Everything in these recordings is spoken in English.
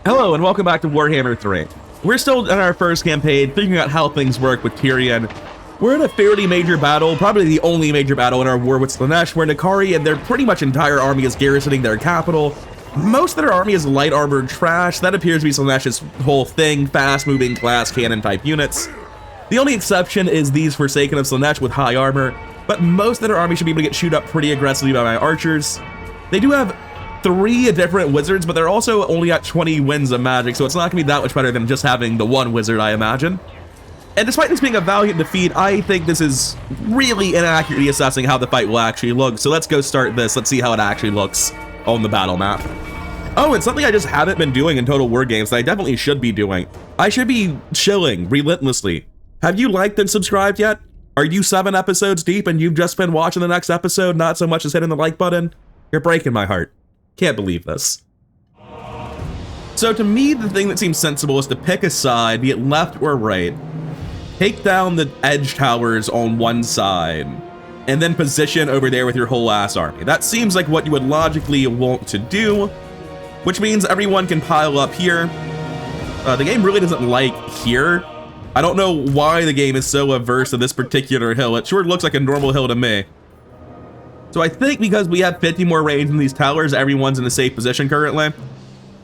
Hello and welcome back to Warhammer 3. We're still in our first campaign, figuring out how things work with Tyrion. We're in a fairly major battle, probably the only major battle in our war with Slaanesh, where Nakari and their pretty much entire army is garrisoning their capital. Most of their army is light armored trash. That appears to be Slaanesh's whole thing, fast-moving glass cannon type units. The only exception is these Forsaken of Slaanesh with high armor, but most of their army should be able to get shoot up pretty aggressively by my archers. They do have 3 different wizards, but they're also only at 20 winds of magic, so it's not gonna be that much better than just having the 1 wizard, I imagine. And despite this being a valiant defeat, I think this is really inaccurately assessing how the fight will actually look. So let's go start this. Let's see how it actually looks on the battle map. Oh, it's something I just haven't been doing in Total War games that I definitely should be doing. I should be chilling relentlessly. Have you liked and subscribed yet? Are you 7 episodes deep and you've just been watching the next episode, not so much as hitting the like button? You're breaking my heart. Can't believe this. So to me, the thing that seems sensible is to pick a side, be it left or right, take down the edge towers on one side, and then position over there with your whole ass army. That seems like what you would logically want to do, which means everyone can pile up here. The game really doesn't like here. I don't know why the game is so averse to this particular hill. It sure looks like a normal hill to me. So I think because we have 50 more range in these towers, everyone's in a safe position currently.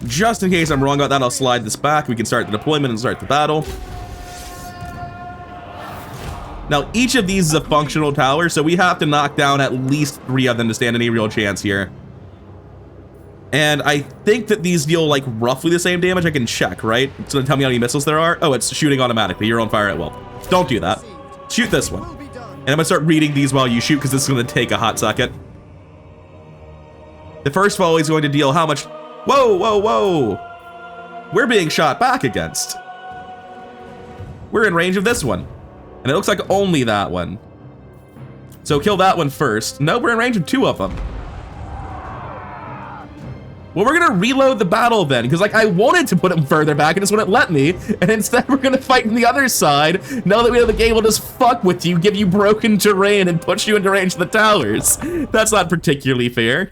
Just in case I'm wrong about that, I'll slide this back. We can start the deployment and start the battle. Now, each of these is a functional tower, so we have to knock down at least 3 of them to stand any real chance here. And I think that these deal like roughly the same damage. I can check, right? It's gonna tell me how many missiles there are. Oh, it's shooting automatically. You're on fire at will. Don't do that. Shoot this one. And I'm gonna start reading these while you shoot because this is gonna take a hot second. The first volley is going to deal how much? Whoa, whoa, whoa. We're being shot back against. We're in range of this one. And it looks like only that one. So kill that one first. No, we're in range of 2 of them. Well, we're gonna reload the battle then, because like I wanted to put them further back and just wouldn't let me, and instead we're gonna fight on the other side. Now that we know the game will just fuck with you, give you broken terrain, and push you into range of the towers. That's not particularly fair.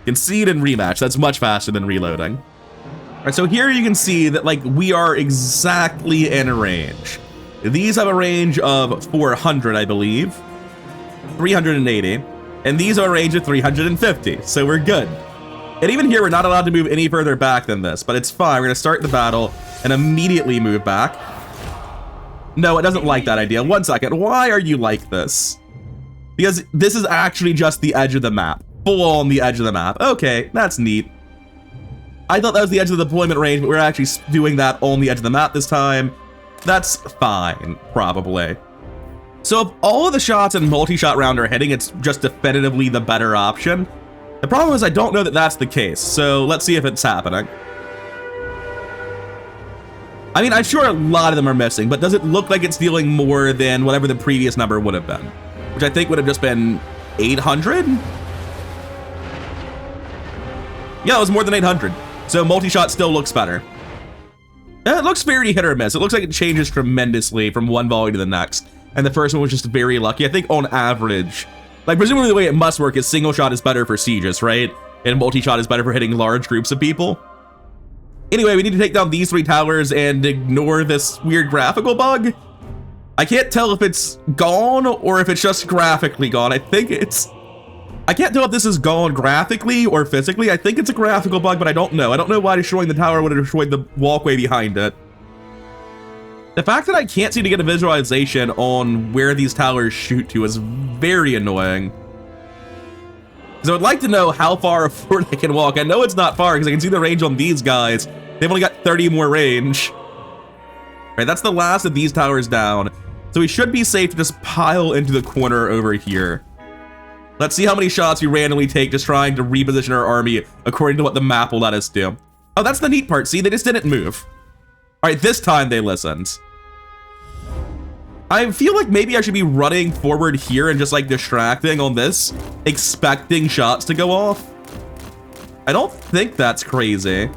Concede and rematch. That's much faster than reloading. All right, so here you can see that like we are exactly in range. These have a range of 400, I believe, 380. And these are a range of 350, so we're good. And even here, we're not allowed to move any further back than this, but it's fine. We're gonna start the battle and immediately move back. No, it doesn't like that idea. 1 second, why are you like this? Because this is actually just the edge of the map. Full on the edge of the map. Okay, that's neat. I thought that was the edge of the deployment range, but we're actually doing that on the edge of the map this time. That's fine, probably. So if all of the shots in multi-shot round are hitting, it's just definitively the better option. The problem is I don't know that that's the case, so let's see if it's happening. I mean, I'm sure a lot of them are missing, but does it look like it's dealing more than whatever the previous number would have been? Which I think would have just been 800? Yeah, it was more than 800. So multi-shot still looks better. It looks very hit or miss. It looks like it changes tremendously from one volley to the next. And the first one was just very lucky. I think on average, like presumably the way it must work is single shot is better for sieges, right? And multi-shot is better for hitting large groups of people. Anyway, we need to take down these 3 towers and ignore this weird graphical bug. I can't tell if it's gone or if it's just graphically gone. I can't tell if this is gone graphically or physically. I think it's a graphical bug, but I don't know. I don't know why destroying the tower would have destroyed the walkway behind it. The fact that I can't seem to get a visualization on where these towers shoot to is very annoying. So I'd like to know how far forward I can walk. I know it's not far because I can see the range on these guys. They've only got 30 more range. All right, that's the last of these towers down. So we should be safe to just pile into the corner over here. Let's see how many shots we randomly take just trying to reposition our army according to what the map will let us do. Oh, that's the neat part. See, they just didn't move. All right, this time they listened. I feel like maybe I should be running forward here and just like distracting on this, expecting shots to go off. I don't think that's crazy.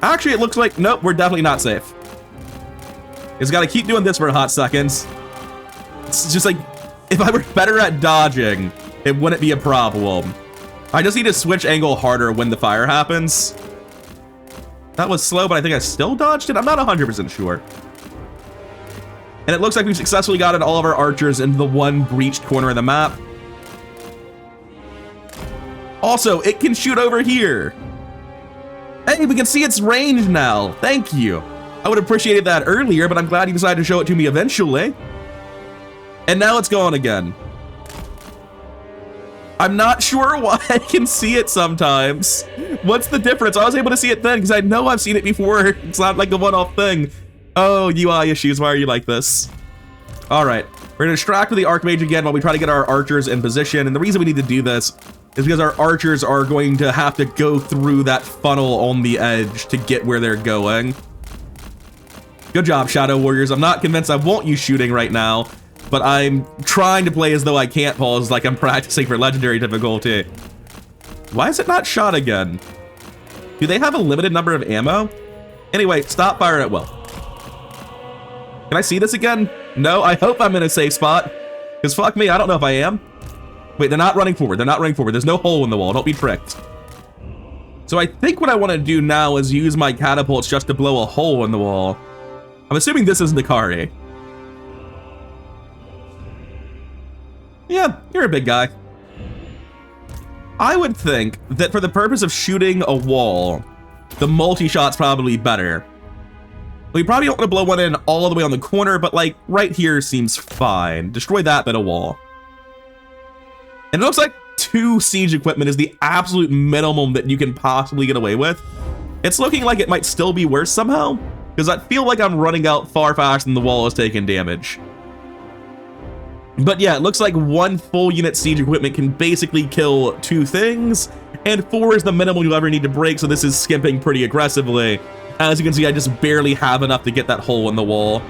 Actually, it looks like, nope, we're definitely not safe. It's got to keep doing this for a hot seconds. It's just like, if I were better at dodging, it wouldn't be a problem. I just need to switch angle harder when the fire happens. That was slow, but I think I still dodged it. I'm not 100% sure. And it looks like we've successfully gotten all of our archers into the one breached corner of the map. Also, it can shoot over here. Hey, we can see its range now. Thank you. I would have appreciated that earlier, but I'm glad you decided to show it to me eventually. And now it's gone again. I'm not sure why I can see it sometimes. What's the difference? I was able to see it then because I know I've seen it before. It's not like a one-off thing. Oh, UI issues. Why are you like this? All right. We're going to distract with the Archmage again while we try to get our archers in position. And the reason we need to do this is because our archers are going to have to go through that funnel on the edge to get where they're going. Good job, Shadow Warriors. I'm not convinced I want you shooting right now, but I'm trying to play as though I can't pause, like I'm practicing for legendary difficulty. Why is it not shot again? Do they have a limited number of ammo? Anyway, stop fire at will. Can I see this again? No, I hope I'm in a safe spot. Because fuck me, I don't know if I am. Wait, they're not running forward. They're not running forward. There's no hole in the wall. Don't be tricked. So I think what I want to do now is use my catapults just to blow a hole in the wall. I'm assuming this is Nakari. Yeah, you're a big guy. I would think that for the purpose of shooting a wall, the multi-shot's probably better. We probably don't want to blow one in all the way on the corner, but like right here seems fine. Destroy that bit of wall. And it looks like 2 siege equipment is the absolute minimum that you can possibly get away with. It's looking like it might still be worse somehow, because I feel like I'm running out far faster than the wall is taking damage. But yeah, it looks like 1 full unit siege equipment can basically kill 2 things, and 4 is the minimum you'll ever need to break, so this is skimping pretty aggressively. As you can see, I just barely have enough to get that hole in the wall.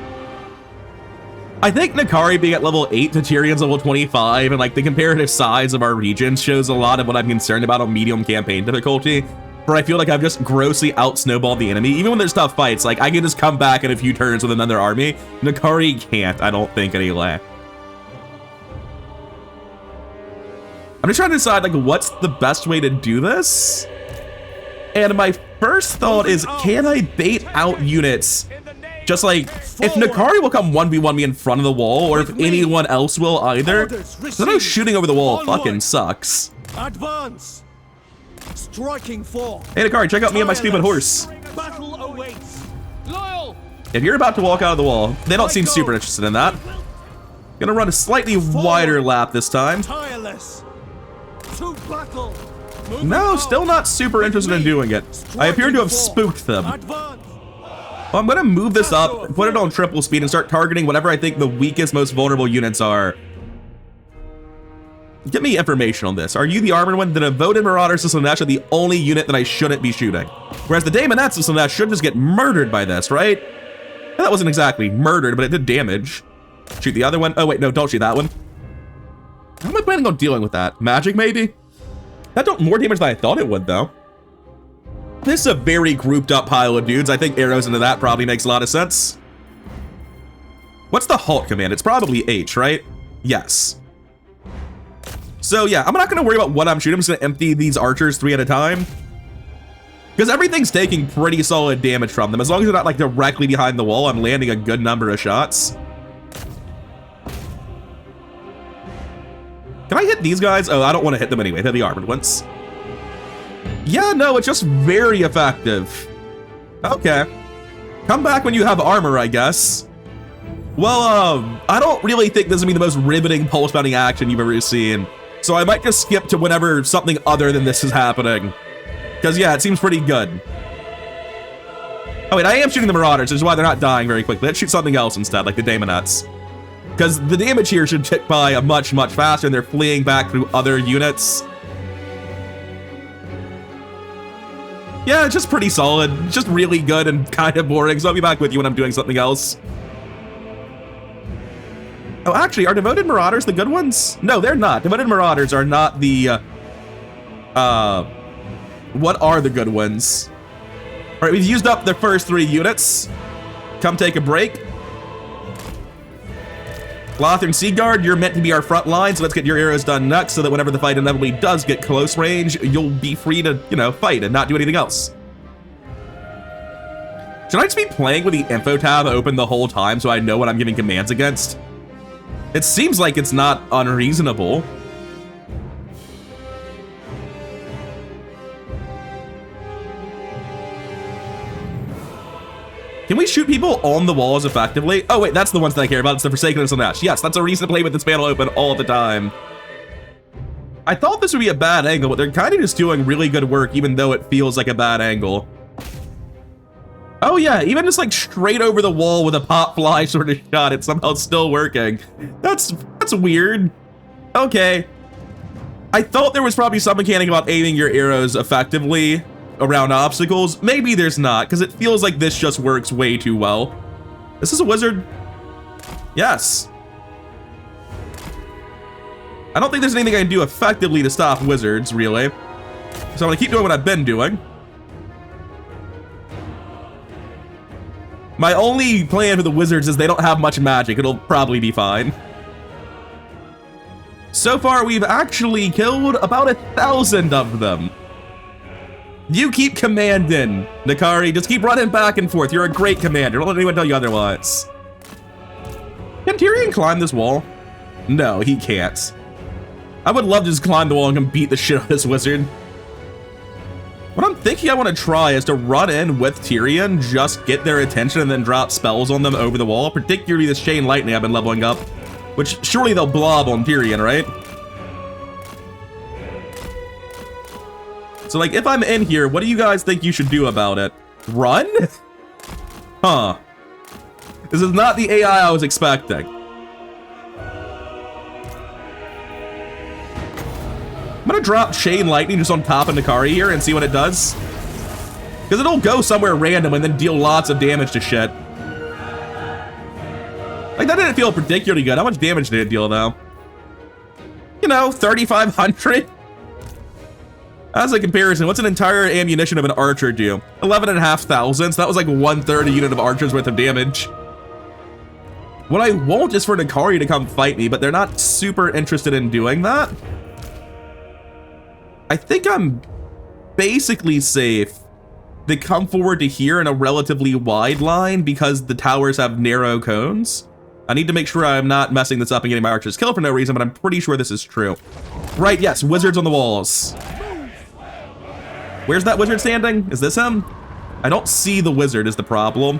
I think Nakari being at level 8 to Tyrion's level 25, and like the comparative size of our regions shows a lot of what I'm concerned about on medium campaign difficulty, where I feel like I've just grossly out-snowballed the enemy. Even when there's tough fights, like I can just come back in a few turns with another army. Nakari can't, I don't think, anyway. I'm just trying to decide, like, what's the best way to do this? And my first thought is, can I bait out units? Just like, if Nakari will come 1v1 me in front of the wall, or if anyone else will either. Because I know shooting over the wall fucking sucks. Advance. Striking force. Hey Nakari, check out me and my stupid horse. Battle awaits. Loyal. If you're about to walk out of the wall, they don't seem super interested in that. Gonna run a slightly wider lap this time. Tireless. To battle. No, still not super interested in doing it. I appear to have spooked them. Advance. Well, I'm gonna move this up, put it on triple speed, and start targeting whatever I think the weakest, most vulnerable units are. Get me information on this. Are you the armored one? The devoted Marauders of Slaanesh are the only unit that I shouldn't be shooting. Whereas the Daemonettes of Slaanesh should just get murdered by this, right? And that wasn't exactly murdered, but it did damage. Shoot the other one. Oh wait, no, don't shoot that one. How am I planning on dealing with that? Magic, maybe? That dealt more damage than I thought it would, though. This is a very grouped up pile of dudes. I think arrows into that probably makes a lot of sense. What's the halt command? It's probably H, right? Yes. So yeah, I'm not gonna worry about what I'm shooting. I'm just gonna empty these archers 3 at a time. Because everything's taking pretty solid damage from them. As long as they're not like directly behind the wall, I'm landing a good number of shots. Can I hit these guys? Oh, I don't want to hit them anyway. They're the armored ones. Yeah, no, it's just very effective. Okay. Come back when you have armor, I guess. Well, I don't really think this is gonna be the most riveting pulse-bounding action you've ever seen. So I might just skip to whenever something other than this is happening. Because, yeah, it seems pretty good. Oh, wait, I am shooting the Marauders, which is why they're not dying very quickly. Let's shoot something else instead, like the Daemonettes. Because the damage here should tick by a much, much faster, and they're fleeing back through other units. Yeah, it's just pretty solid. It's just really good and kind of boring, so I'll be back with you when I'm doing something else. Oh, actually, are Devoted Marauders the good ones? No, they're not. Devoted Marauders are not the, what are the good ones? All right, we've used up the first 3 units. Come take a break. Lothar and Seaguard, you're meant to be our front line, so let's get your arrows done next so that whenever the fight inevitably does get close range, you'll be free to, you know, fight and not do anything else. Should I just be playing with the info tab open the whole time so I know what I'm giving commands against? It seems like it's not unreasonable. Can we shoot people on the walls effectively? Oh wait, that's the ones that I care about. It's the Forsaken and Slanesh. Yes, that's a reason to play with this panel open all the time. I thought this would be a bad angle, but they're kind of just doing really good work even though it feels like a bad angle. Oh yeah, even just like straight over the wall with a pop fly sort of shot, it's somehow still working. That's weird. Okay. I thought there was probably some mechanic about aiming your arrows effectively around obstacles. Maybe there's not, because it feels like this just works way too well. Is this a wizard? Yes. I don't think there's anything I can do effectively to stop wizards, really. So I'm gonna keep doing what I've been doing. My only plan for the wizards is they don't have much magic. It'll probably be fine. So far, we've actually killed about 1,000 of them. You keep commanding, Nakari. Just keep running back and forth. You're a great commander. Don't let anyone tell you otherwise. Can Tyrion climb this wall? No, he can't. I would love to just climb the wall and come beat the shit out of this wizard. What I'm thinking I want to try is to run in with Tyrion, just get their attention and then drop spells on them over the wall, particularly this Chain Lightning I've been leveling up, which surely they'll blob on Tyrion, right? So like, if I'm in here, what do you guys think you should do about it? Run? Huh. This is not the AI I was expecting. I'm gonna drop Chain Lightning just on top of Nakari here and see what it does. Because it'll go somewhere random and then deal lots of damage to shit. Like, that didn't feel particularly good. How much damage did it deal, though? You know, 3,500? As a comparison, what's an entire ammunition of an archer do? 11,500, so that was like 1/3 a unit of archers worth of damage. What I want is for Nakari to come fight me, but they're not super interested in doing that. I think I'm basically safe. They come forward to here in a relatively wide line because the towers have narrow cones. I need to make sure I'm not messing this up and getting my archers killed for no reason, but I'm pretty sure this is true. Right, yes, wizards on the walls. Where's that wizard standing? Is this him? I don't see the wizard is the problem.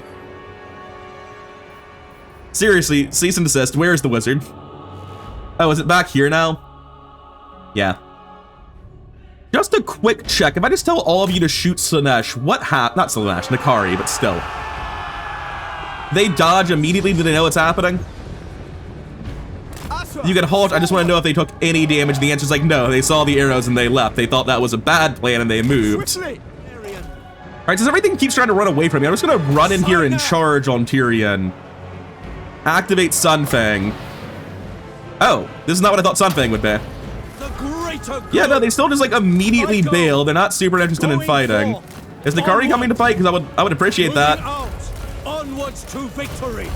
Seriously, cease and desist, where's the wizard? Oh, is it back here now? Yeah. Just a quick check. If I just tell all of you to shoot Slanesh, what not Slanesh, Nakari, but still. They dodge immediately. Do they know what's happening? You can halt. I just want to know if they took any damage. The answer's like no. They saw the arrows and they left. They thought that was a bad plan and they moved. Alright, since everything keeps trying to run away from me, I'm just going to run in here and charge on Tyrion. Activate Sunfang. Oh, this is not what I thought Sunfang would be. Yeah, no, they still just like immediately bail. They're not super interested in fighting. Is Nakari coming to fight? Because I would appreciate that. Onwards to victory.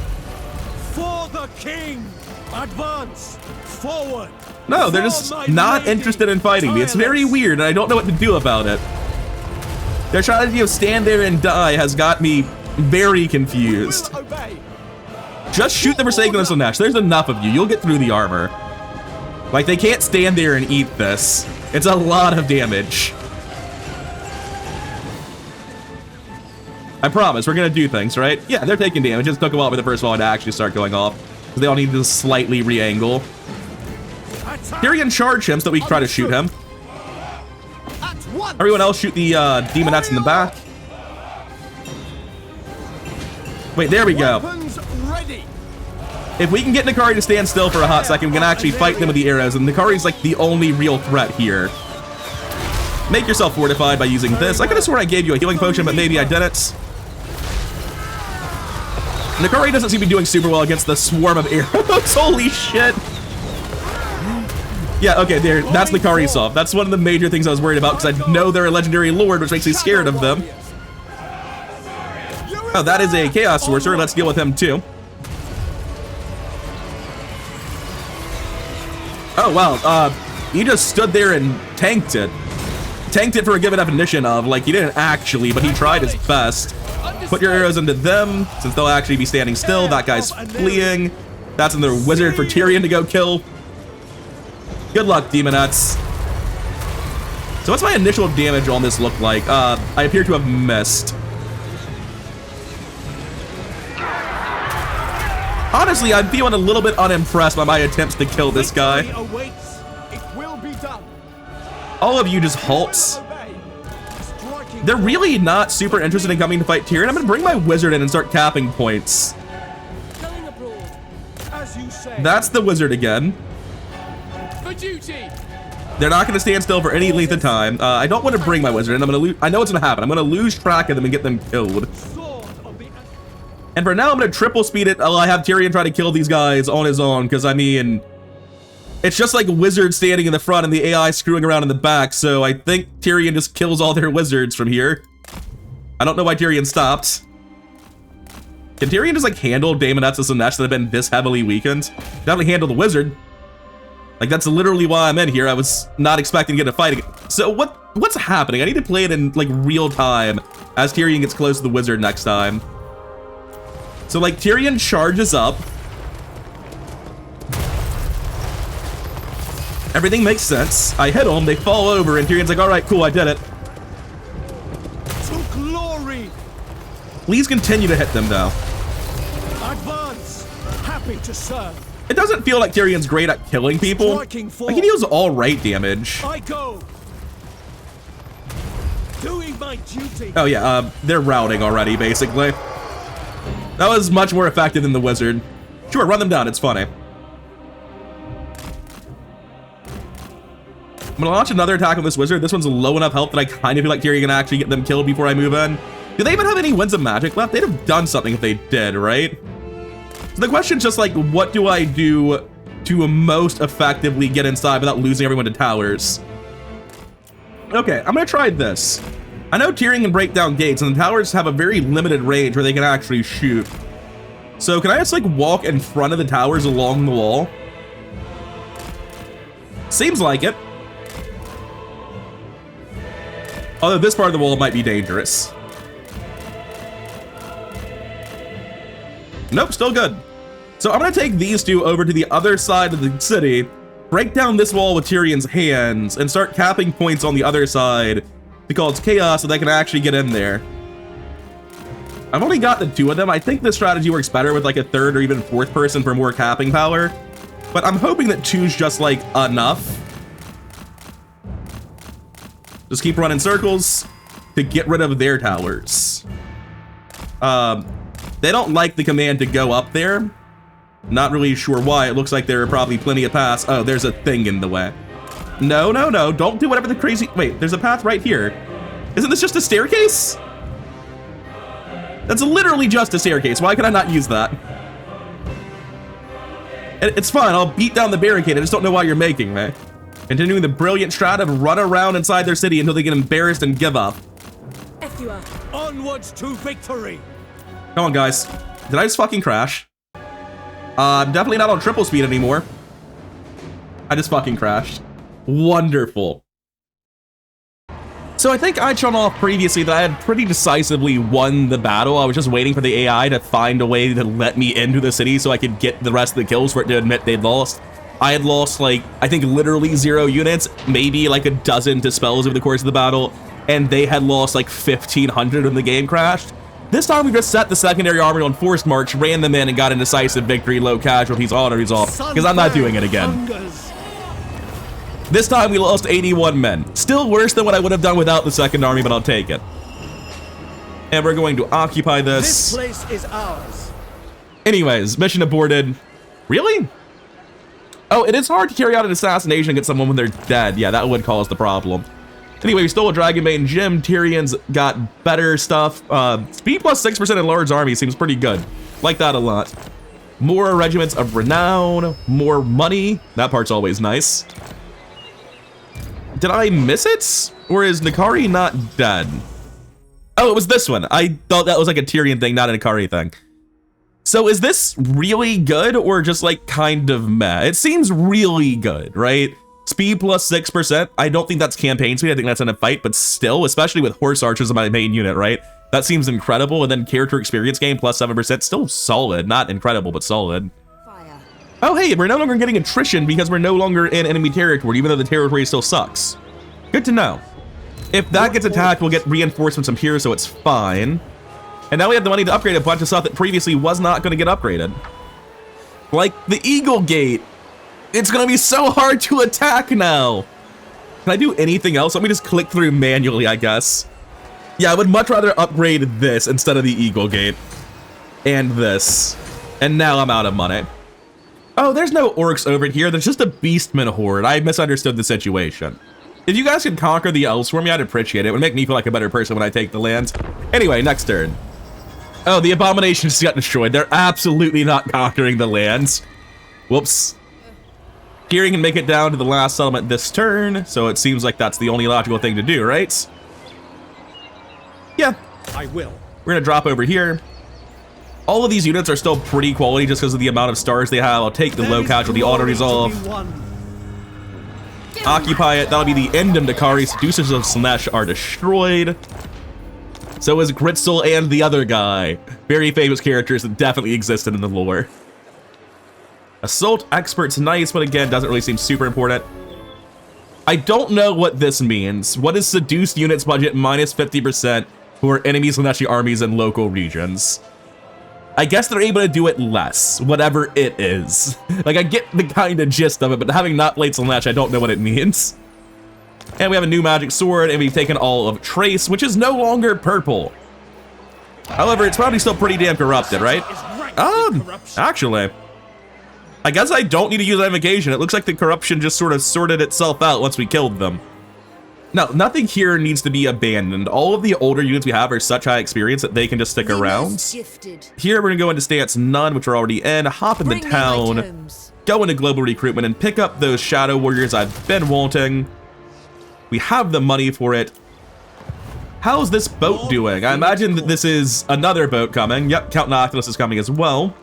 For the king. Advance. Forward. No, they're just not interested in fighting me. It's very weird, and I don't know what to do about it. Their strategy of stand there and die has got me very confused. Just shoot the Forsaken and Slanesh. There's enough of you. You'll get through the armor. Like, they can't stand there and eat this. It's a lot of damage. I promise, we're gonna do things, right? Yeah, they're taking damage. It just took a while for the first one to actually start going off. They all need to slightly re-angle. Tyrion charge him so that we can try to shoot him. Everyone else shoot the demonettes in the back. Wait, there we go. If we can get Nakari to stand still for a hot second, we can actually fight them with the arrows, and Nakari's like the only real threat here. Make yourself fortified by using this. I could have sworn I gave you a healing potion, but maybe I didn't. Nakari doesn't seem to be doing super well against the swarm of arrows. Holy shit. Yeah, okay, there. That's Nakari's solve. That's one of the major things I was worried about, because I know they're a legendary lord, which makes me scared of them. Oh, that is a Chaos Sorcerer. Let's deal with him, too. Oh, wow. He just stood there and tanked it. Tanked it for a given definition of, like, he didn't actually, but he tried his best. Put your arrows into them, since they'll actually be standing still. That guy's fleeing. That's another wizard for Tyrion to go kill. Good luck, Demonettes. So what's my initial damage on this look like? I appear to have missed. Honestly, I'm feeling a little bit unimpressed by my attempts to kill this guy. All of you just halts. They're really not super interested in coming to fight Tyrion. I'm gonna bring my wizard in and start capping points. That's the wizard again. For duty. They're not gonna stand still for any length of time. I don't want to bring my wizard in. I'm gonna lose. I know what's gonna happen. I'm gonna lose track of them and get them killed. And for now, I'm gonna triple speed it. I'll have Tyrion try to kill these guys on his own, because I mean, it's just like a wizard standing in the front and the AI screwing around in the back, so I think Tyrion just kills all their wizards from here. I don't know why Tyrion stopped. Can Tyrion just like handle Daemonettes and Slanesh that have been this heavily weakened? Definitely handle the wizard. Like, that's literally why I'm in here. I was not expecting to get a fight again. So what's happening? I need to play it in like real time as Tyrion gets close to the wizard next time. So like Tyrion charges up. Everything makes sense. I hit them, they fall over, and Tyrion's like, all right, cool, I did it. To glory. Please continue to hit them, though. Advance. Happy to serve. It doesn't feel like Tyrion's great at killing people. Like, he deals all right damage. I go. Doing my duty. Oh yeah, they're routing already, basically. That was much more effective than the wizard. Sure, run them down, it's funny. I'm gonna launch another attack on this wizard. This one's low enough health that I kind of feel like Tyrion can actually get them killed before I move in. Do they even have any winds of magic left? They'd have done something if they did, right? So the question's just like, what do I do to most effectively get inside without losing everyone to towers? Okay, I'm gonna try this. I know Tyrion can break down gates, and the towers have a very limited range where they can actually shoot. So can I just like walk in front of the towers along the wall? Seems like it. Although this part of the wall might be dangerous. Nope, still good. So I'm gonna take these two over to the other side of the city, break down this wall with Tyrion's hands, and start capping points on the other side to cause chaos so they can actually get in there. I've only got the two of them. I think this strategy works better with like a third or even fourth person for more capping power, but I'm hoping that two's just like enough. Just keep running circles to get rid of their towers. They don't like the command to go up there. Not really sure why. It looks like there are probably plenty of paths. Oh, there's a thing in the way. No, no, no. Don't do whatever the crazy... Wait, there's a path right here. Isn't this just a staircase? That's literally just a staircase. Why can I not use that? It's fine. I'll beat down the barricade. I just don't know why you're making me. Continuing the brilliant strat of run around inside their city until they get embarrassed and give up. Onwards to victory. Come on, guys. Did I just fucking crash? I'm definitely not on triple speed anymore. I just fucking crashed. Wonderful. So I think I'd shown off previously that I had pretty decisively won the battle. I was just waiting for the AI to find a way to let me into the city so I could get the rest of the kills for it to admit they'd lost. I had lost, like, I think literally 0 units, maybe like a dozen to spells over the course of the battle, and they had lost like 1,500 when the game crashed. This time we just set the secondary army on forced march, ran them in, and got a decisive victory, low casualties, auto resolve, because I'm not doing it again. This time we lost 81 men. Still worse than what I would have done without the second army, but I'll take it. And we're going to occupy this. This place is ours. Anyways, mission aborted. Really? Oh, it is hard to carry out an assassination against someone when they're dead. Yeah, that would cause the problem. Anyway, we stole a Dragonbane gem. Tyrion's got better stuff. Speed plus 6% in Lord's army seems pretty good. Like that a lot. More regiments of renown. More money. That part's always nice. Did I miss it? Or is Nikari not dead? Oh, it was this one. I thought that was like a Tyrion thing, not a Nikari thing. So is this really good or just like kind of meh? It seems really good, right? Speed plus 6%. I don't think that's campaign speed. I think that's in a fight, but still, especially with horse archers in my main unit, right? That seems incredible. And then character experience gain plus 7%. Still solid. Not incredible, but solid. Fire. Oh, hey, we're no longer getting attrition because we're no longer in enemy territory, even though the territory still sucks. Good to know. If that gets attacked, we'll get reinforcements from here, so it's fine. And now we have the money to upgrade a bunch of stuff that previously was not going to get upgraded. Like the Eagle Gate. It's going to be so hard to attack now. Can I do anything else? Let me just click through manually, I guess. Yeah, I would much rather upgrade this instead of the Eagle Gate. And this. And now I'm out of money. Oh, there's no orcs over here. There's just a beastman horde. I misunderstood the situation. If you guys could conquer the elves for me, I'd appreciate it. It would make me feel like a better person when I take the lands. Anyway, next turn. Oh, the abomination just got destroyed. They're absolutely not conquering the lands. Whoops. Tyrion can make it down to the last settlement this turn, so it seems like that's the only logical thing to do, right? Yeah. I will. We're gonna drop over here. All of these units are still pretty quality just because of the amount of stars they have. I'll take the low casualty auto resolve. Occupy it. That'll be the end of Nakari. Seducers of Slanesh are destroyed. So is Gritzel and the other guy. Very famous characters that definitely existed in the lore. Assault Expert's nice, but again, doesn't really seem super important. I don't know what this means. What is seduced units budget minus 50% for enemy Slaneshi armies in local regions? I guess they're able to do it less, whatever it is. Like, I get the kind of gist of it, but having not played Slanesh, I don't know what it means. And we have a new magic sword, and we've taken all of Trace, which is no longer purple. However, it's probably still pretty damn corrupted, right? Actually, I guess I don't need to use invocation. It looks like the corruption just sort of sorted itself out once we killed them. Now, nothing here needs to be abandoned. All of the older units we have are such high experience that they can just stick around. Here, we're gonna go into stance none, which we're already in, hop into town, go into global recruitment, and pick up those shadow warriors I've been wanting. We have the money for it. How's this boat doing? I imagine that this is another boat coming. Yep, Count Noctilus is coming as well.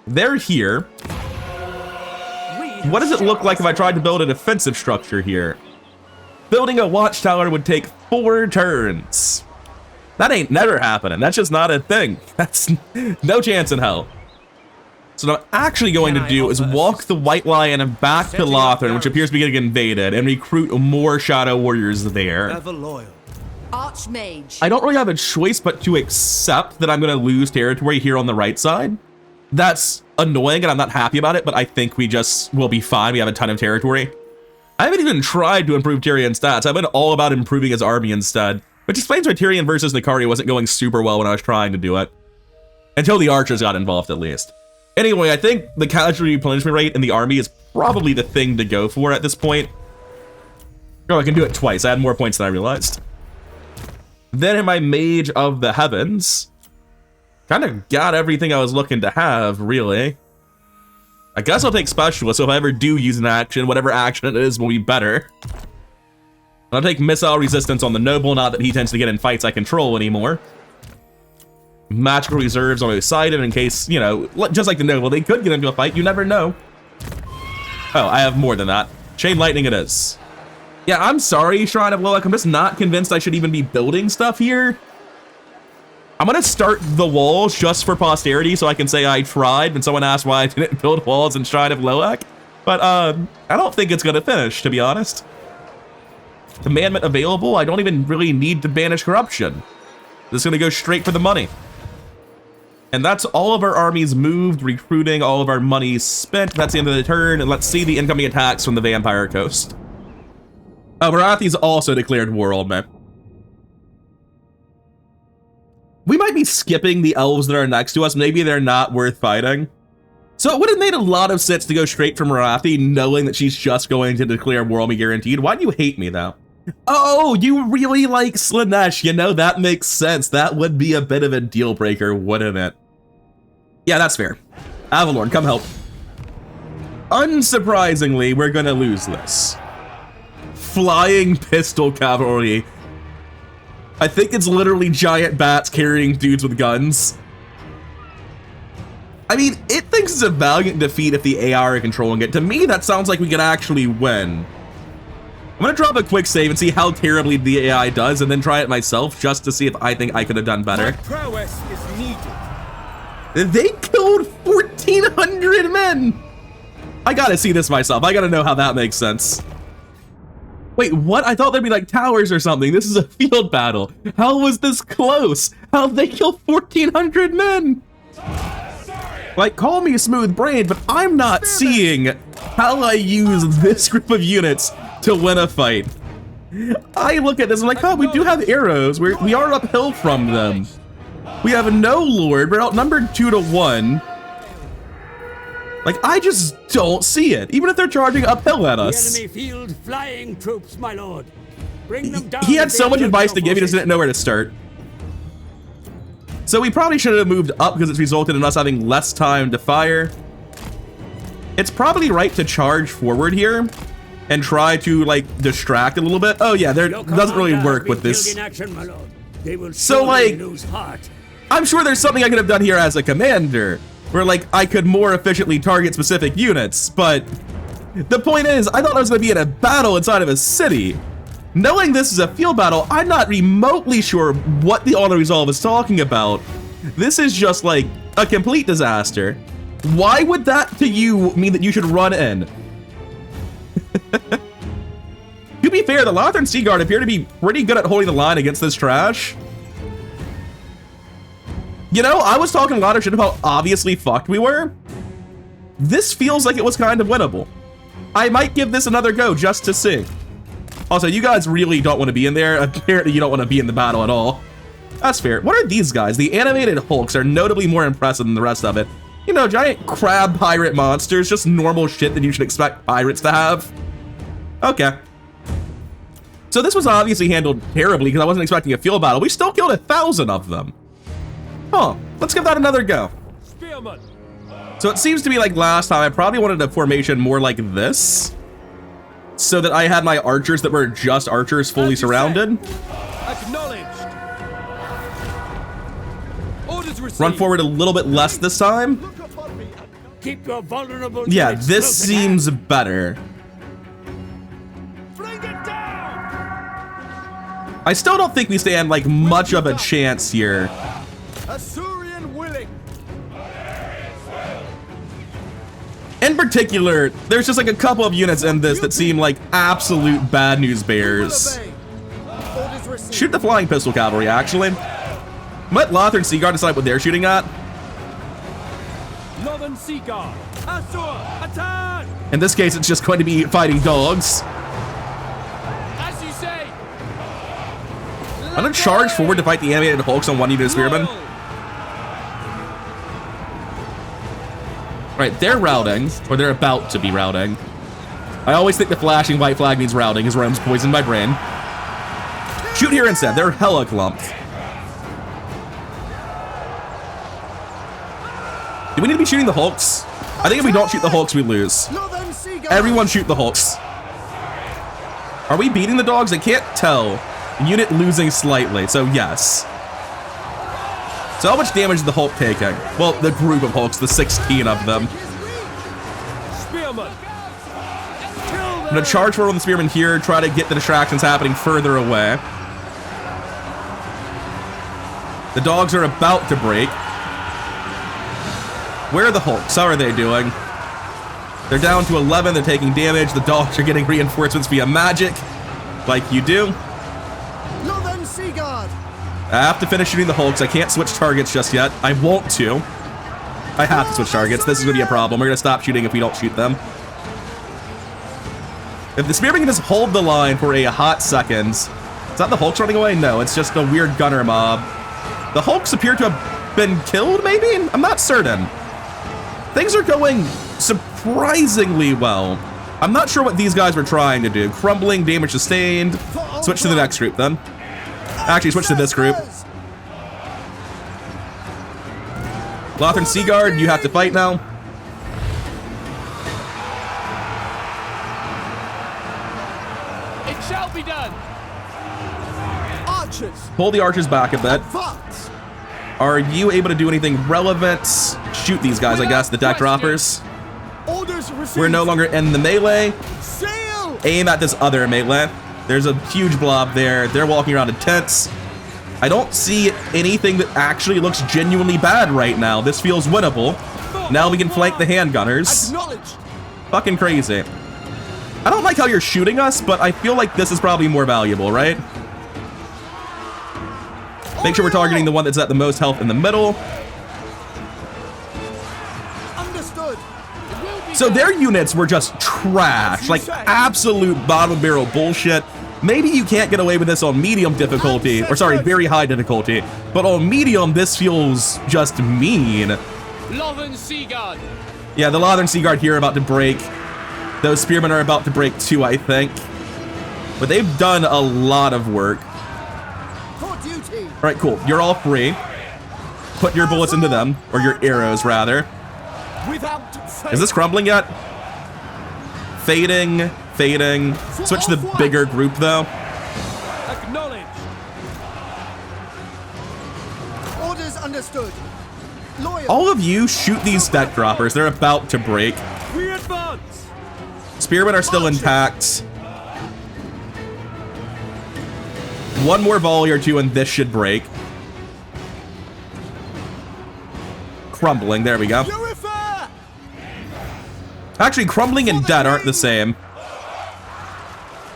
They're here. What does it look like if I tried to build a defensive structure here? Building a watchtower would take 4 turns. That ain't never happening. That's just not a thing. That's no chance in hell. So what I'm actually going to do is walk the White Lion back to Lothern, which appears to be getting invaded, and recruit more Shadow Warriors there. Ever loyal. Archmage. I don't really have a choice but to accept that I'm going to lose territory here on the right side. That's annoying, and I'm not happy about it, but I think we just will be fine. We have a ton of territory. I haven't even tried to improve Tyrion's stats. I've been all about improving his army instead, which explains why Tyrion versus Nakari wasn't going super well when I was trying to do it. Until the archers got involved, at least. Anyway, I think the casualty replenishment rate in the army is probably the thing to go for at this point. Oh, I can do it twice. I had more points than I realized. Then in my Mage of the Heavens, kind of got everything I was looking to have, really. I guess I'll take Specialist, so if I ever do use an action, whatever action it is will be better. I'll take Missile Resistance on the Noble, not that he tends to get in fights I control anymore. Magical Reserves on the side of in case, you know, just like the Noble, they could get into a fight, you never know. Oh, I have more than that. Chain Lightning it is. Yeah, I'm sorry, Shrine of Loak, I'm just not convinced I should even be building stuff here. I'm gonna start the walls just for posterity so I can say I tried when someone asked why I didn't build walls in Shrine of Loak. But I don't think it's gonna finish, to be honest. Commandment available, I don't even really need to banish corruption. This is gonna go straight for the money. And that's all of our armies moved, recruiting, all of our money spent. That's the end of the turn, and let's see the incoming attacks from the Vampire Coast. Oh, Marathi's also declared war on me. We might be skipping the elves that are next to us. Maybe they're not worth fighting. So it would have made a lot of sense to go straight for Marathi, knowing that she's just going to declare war on me guaranteed. Why do you hate me, though? Oh, you really like Slanesh. You know, that makes sense. That would be a bit of a deal breaker, wouldn't it? Yeah, that's fair. Avalorn, come help. Unsurprisingly, we're gonna lose this. Flying Pistol Cavalry. I think it's literally giant bats carrying dudes with guns. I mean, it thinks it's a valiant defeat if the AI are controlling it. To me, that sounds like we could actually win. I'm gonna drop a quick save and see how terribly the AI does, and then try it myself just to see if I think I could have done better. My prowess is needed. They killed 1,400 men! I gotta see this myself. I gotta know how that makes sense. Wait, what? I thought there'd be like towers or something. This is a field battle. How was this close? How'd they kill 1,400 men? Like, call me smooth-brained, but I'm not seeing how I use this group of units to win a fight. I look at this, I'm like, oh, we do have arrows. We are uphill from them. We have no lord. We're outnumbered 2 to 1. Like, I just don't see it, even if they're charging uphill at us. The enemy field flying troops, my lord. Bring them down. He had so much advice to give, he just didn't know where to start. So we probably should have moved up because it's resulted in us having less time to fire. It's probably right to charge forward here and try to, like, distract a little bit. Oh yeah, there doesn't really work with this. So, like, I'm sure there's something I could have done here as a commander, where, like, I could more efficiently target specific units, but the point is, I thought I was going to be in a battle inside of a city. Knowing this is a field battle, I'm not remotely sure what the auto resolve is talking about. This is just, like, a complete disaster. Why would that to you mean that you should run in? To be fair, the Lothran Sea Guard appear to be pretty good at holding the line against this trash. You know, I was talking a lot of shit about how obviously fucked we were. This feels like it was kind of winnable. I might give this another go just to see. Also, you guys really don't want to be in there. Apparently, you don't want to be in the battle at all. That's fair. What are these guys? The animated hulks are notably more impressive than the rest of it. You know, giant crab pirate monsters, just normal shit that you should expect pirates to have. Okay. So this was obviously handled terribly because I wasn't expecting a field battle. We still killed 1,000 of them. Huh, let's give that another go. Spearman. So it seems to be like last time, I probably wanted a formation more like this, so that I had my archers that were just archers fully surrounded. Acknowledged. Orders received. Run forward a little bit less this time. Keep your vulnerable. Yeah, units this close at seems hand. better. Bring it down. I still don't think we stand like much of a chance here. Assyrian willing. In particular, there's just like a couple of units in this that seem like absolute bad news bears. Orders received. Shoot the flying pistol cavalry, actually. Let Lothran Sea Guard decide what they're shooting at. Northern Sea Guard. Assur, attack! In this case, it's just going to be fighting dogs. As you say. I'm gonna charge forward to fight the animated hulks on one unit of spearmen. Right, they're routing, or they're about to be routing. I always think the flashing white flag means routing, because Rome's poisoned my brain. Shoot here instead, they're hella clumped. Do we need to be shooting the hulks? I think if we don't shoot the hulks, we lose. Northern Sea Guard. Everyone shoot the hulks. Are we beating the dogs? I can't tell. Unit losing slightly, so yes. So how much damage is the Hulk taking? Well, the group of Hulks, the 16 of them. Spearman. I'm gonna charge forward on the Spearman here, try to get the distractions happening further away. The dogs are about to break. Where are the Hulks? How are they doing? They're down to 11, they're taking damage. The dogs are getting reinforcements via magic, like you do. Northern Sea Guard. I have to finish shooting the hulks. I can't switch targets just yet. I want to. I have to switch targets. This is going to be a problem. We're going to stop shooting if we don't shoot them. If the spearmen can just hold the line for a hot second. Is that the hulks running away? No, it's just a weird gunner mob. The hulks appear to have been killed, maybe? I'm not certain. Things are going surprisingly well. I'm not sure what these guys were trying to do. Crumbling, damage sustained. Switch to the next group then. Actually, switch to this group. Lothran Sea Guard, you have to fight now. It shall be done. Archers. Pull the archers back a bit. Advance. Are you able to do anything relevant? Shoot these guys, I guess, the deck droppers. Orders received. We're no longer in the melee. Sail. Aim at this other melee. There's a huge blob there. They're walking around in tents. I don't see anything that actually looks genuinely bad right now. This feels winnable. Now we can flank the handgunners. Acknowledged. Fucking crazy. I don't like how you're shooting us, but I feel like this is probably more valuable, right? Make sure we're targeting the one that's at the most health in the middle. Understood. So their units were just trash, like absolute bottom barrel bullshit. Maybe you can't get away with this on medium difficulty, or sorry, very high difficulty. But on medium, this feels just mean. Lothern Seaguard. Yeah, the Lothern Seaguard here are about to break. Those spearmen are about to break too, I think. But they've done a lot of work. For duty. All right, cool. You're all free. Put your bullets into them, or your arrows, rather. Without fail. Is this crumbling yet? Fading, fading. Switch to the bigger group, though. Acknowledged. Orders understood. Loyal. All of you shoot these deck droppers. They're about to break. We advance. Spearmen are still intact. One more volley or two and this should break. Crumbling, there we go. Purifier. Actually, crumbling and dead aren't the same.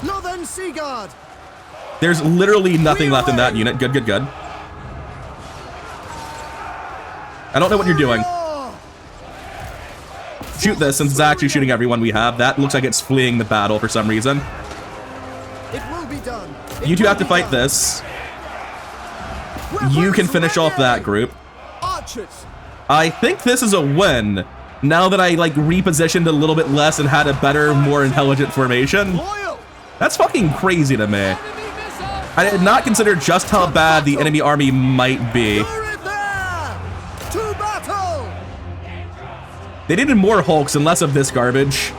Northern Seaguard. There's literally nothing left in that unit. Good, good, good. I don't know what you're doing. Shoot this, since it's actually shooting everyone we have. That looks like it's fleeing the battle for some reason. It will be done. You two have to fight this. You can finish off that group. Archers. I think this is a win. Now that I, like, repositioned a little bit less and had a better, more intelligent formation. Loyal. That's fucking crazy to me. Enemy missile. I did not consider just how bad the enemy army might be. You're in there. To battle. They needed more hulks and less of this garbage.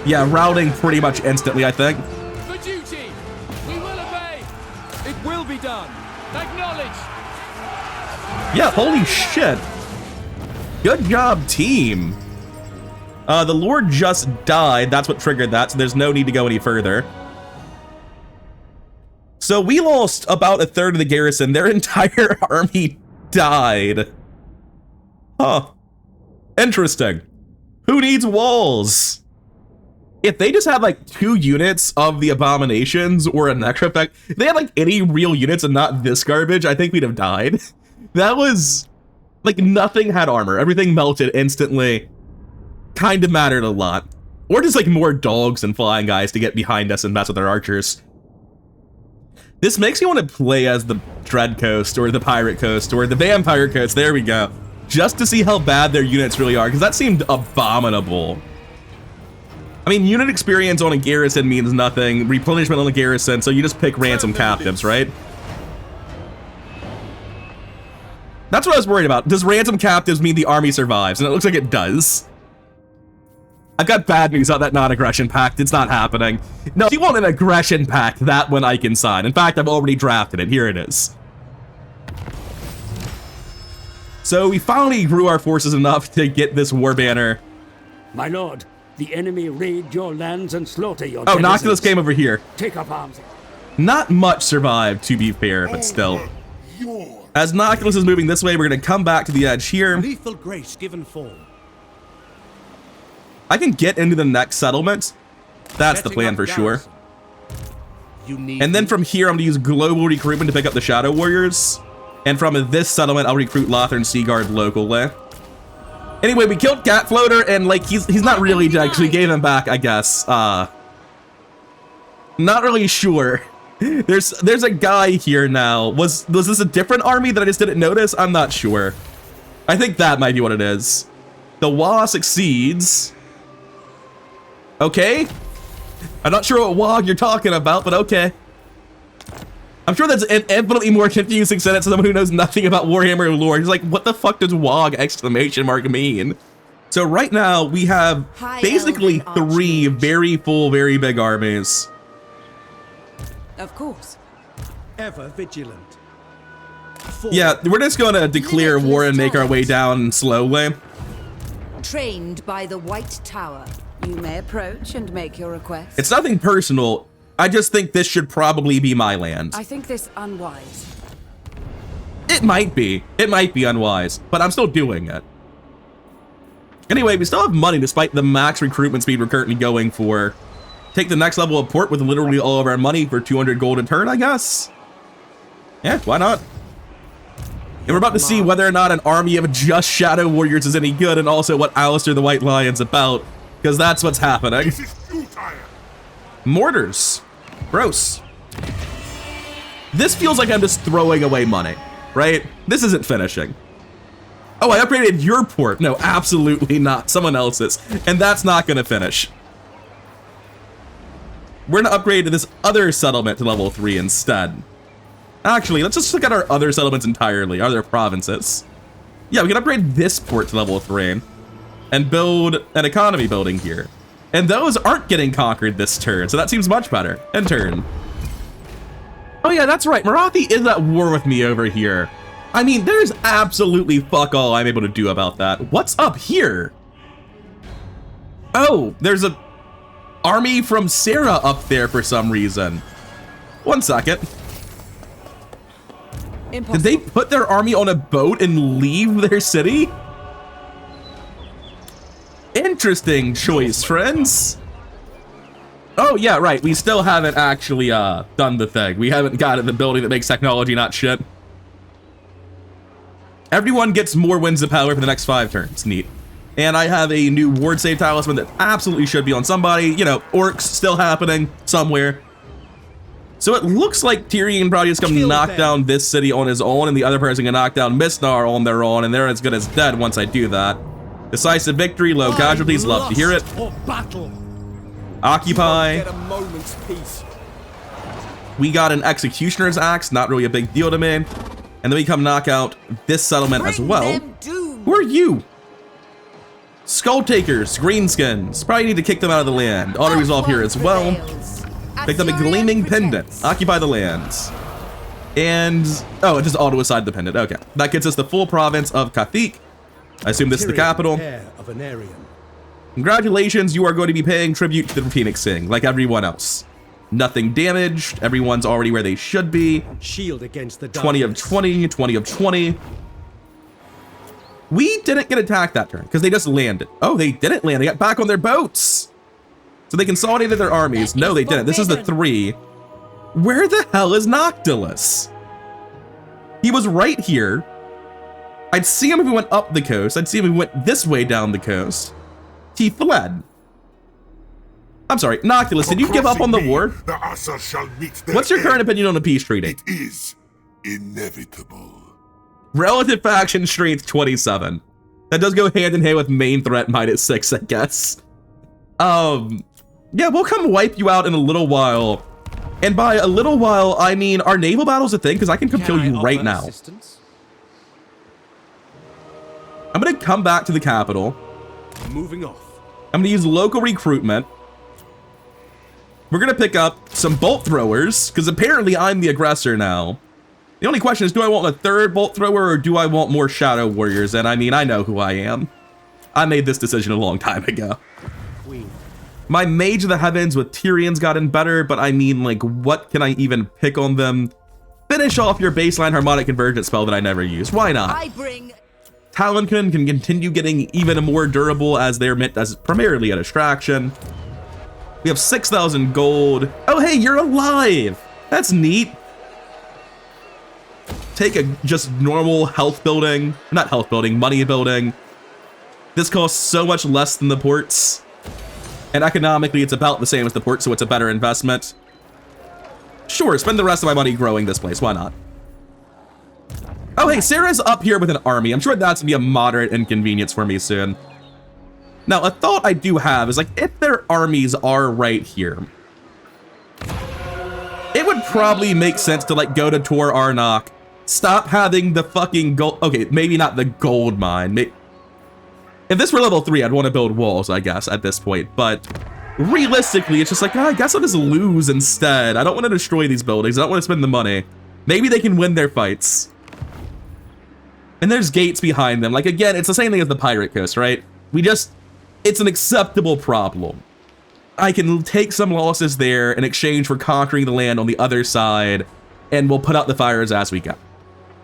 Yeah, routing pretty much instantly, I think. For duty. We will obey. It will be done. Acknowledged. Yeah, holy shit. Good job, team. The Lord just died. That's what triggered that, so there's no need to go any further. So we lost about a third of the garrison. Their entire army died. Huh. Interesting. Who needs walls? If they just had like 2 units of the abominations or an extra effect, if they had like any real units and not this garbage, I think we'd have died. That was like nothing had armor. Everything melted instantly. Kind of mattered a lot. Or just like more dogs and flying guys to get behind us and mess with our archers. This makes me want to play as the Dread Coast or the Pirate Coast or the Vampire Coast. There we go. Just to see how bad their units really are, because that seemed abominable. I mean, unit experience on a garrison means nothing, replenishment on a garrison, so you just pick ransom captives, right? That's what I was worried about. Does ransom captives mean the army survives? And it looks like it does. I've got bad news on that non-aggression pact. It's not happening. No, if you want an aggression pact, that one I can sign. In fact, I've already drafted it. Here it is. So we finally grew our forces enough to get this war banner. My lord, the enemy raid your lands and slaughter your Oh, denizens. Noctilus came over here. Take up arms. Not much survived, to be fair, but still. As Noctilus is moving this way, we're going to come back to the edge here. Lethal grace given form. I can get into the next settlement. That's the plan for sure. You need And then from here, I'm going to use global recruitment to pick up the Shadow Warriors. And from this settlement, I'll recruit Lothern Seaguard locally. Anyway, we killed Cat Floater, and like he's not really dead, so we gave him back, I guess. Not really sure. There's a guy here now. Was this a different army that I just didn't notice? I'm not sure. I think that might be what it is. The Wa succeeds. Okay. I'm not sure what WOG you're talking about, but okay. I'm sure that's infinitely more confusing said it to someone who knows nothing about Warhammer lore. He's like, what the fuck does WOG exclamation mark mean? So right now we have High basically Elven 3 Archmage. very full, very big armies. Of course. Ever vigilant. Yeah, we're just going to declare war and make our way down slowly. Trained by the White Tower. You may approach and make your request. It's nothing personal. I just think this should probably be my land. I think this unwise. It might be. It might be unwise, but I'm still doing it. Anyway, we still have money despite the max recruitment speed we're currently going for. Take the next level of port with literally all of our money for 200 gold a turn, I guess. Yeah, why not? And we're about to see whether or not an army of just Shadow Warriors is any good, and also what Alistair the White Lion's about, because that's what's happening. Mortars. Gross. This feels like I'm just throwing away money, right? This isn't finishing. Oh, I upgraded your port. No, absolutely not. Someone else's. And that's not going to finish. We're going to upgrade to this other settlement to level 3 instead. Actually, let's just look at our other settlements entirely, other provinces. Yeah, we can upgrade this port to level 3 and build an economy building here. And those aren't getting conquered this turn, so that seems much better. End turn. Oh yeah, that's right. Marathi is at war with me over here. I mean, there's absolutely fuck all I'm able to do about that. What's up here? Oh, there's a army from Sarah up there for some reason. One second. Impossible. Did they put their army on a boat and leave their city? Interesting choice, friends. Oh, yeah, right. We still haven't actually done the thing. We haven't gotten the building that makes technology not shit. Everyone gets more winds of power for the next 5 turns. Neat. And I have a new ward save talisman that absolutely should be on somebody. You know, orcs still happening somewhere. So it looks like Tyrion probably just gonna knock down this city on his own, and the other person can knock down Mistnar on their own, and they're as good as dead once I do that. Decisive victory, low casualties, love to hear it. Occupy. Get a moment's peace. We got an Executioner's Axe, not really a big deal to me. And then we come knock out this settlement as well. Who are you? Skull Takers, Greenskins. Probably need to kick them out of the land. Auto resolve here as well. Pick them a Gleaming Pendant. Occupy the lands. And, oh, it just auto-aside the pendant. Okay. That gets us the full province of Kathik. I assume this is the capital. Heir of an Aryan. Congratulations, you are going to be paying tribute to the Phoenixing, like everyone else. Nothing damaged. Everyone's already where they should be. Shield against the 20 of 20, 20 of 20. We didn't get attacked that turn because they just landed. Oh, they didn't land. They got back on their boats. So they consolidated their armies. No, they didn't. This is the 3. Where the hell is Noctilus? He was right here. I'd see him if we went up the coast. I'd see him if we went this way down the coast. He fled. I'm sorry, Noctilus, did you give up on the war? The Asa shall meet their What's your current end. opinion on the peace treaty? It is inevitable. Relative faction strength 27. That does go hand in hand with main threat -6, I guess. Yeah, we'll come wipe you out in a little while. And by a little while, I mean, are naval battles a thing? Because I can come kill you right now. I'm gonna come back to the capital. Moving off. I'm gonna use local recruitment. We're gonna pick up some bolt throwers, because apparently I'm the aggressor now. The only question is, do I want a 3rd bolt thrower, or do I want more Shadow Warriors? And I mean, I know who I am. I made this decision a long time ago. Queen. My Mage of the Heavens with Tyrion's gotten better, but I mean, like, what can I even pick on them? Finish off your baseline Harmonic Convergence spell that I never use. Why not? I bring Talonkin can continue getting even more durable as they're meant as primarily a distraction. We have 6,000 gold. Oh, hey, you're alive. That's neat. Take a just normal health building, not health building, money building. This costs so much less than the ports. And economically, it's about the same as the port, so it's a better investment. Sure, spend the rest of my money growing this place. Why not? Oh, hey, Sarah's up here with an army. I'm sure that's gonna be a moderate inconvenience for me soon. Now, a thought I do have is, like, if their armies are right here, it would probably make sense to, like, go to Tor Arnok, stop having the fucking gold. Okay, maybe not the gold mine. If this were level 3, I'd want to build walls, I guess, at this point. But realistically, it's just like, I guess I'll just lose instead. I don't want to destroy these buildings. I don't want to spend the money. Maybe they can win their fights. And there's gates behind them. Like, again, it's the same thing as the Pirate Coast, right? It's an acceptable problem. I can take some losses there in exchange for conquering the land on the other side, and we'll put out the fires as we go.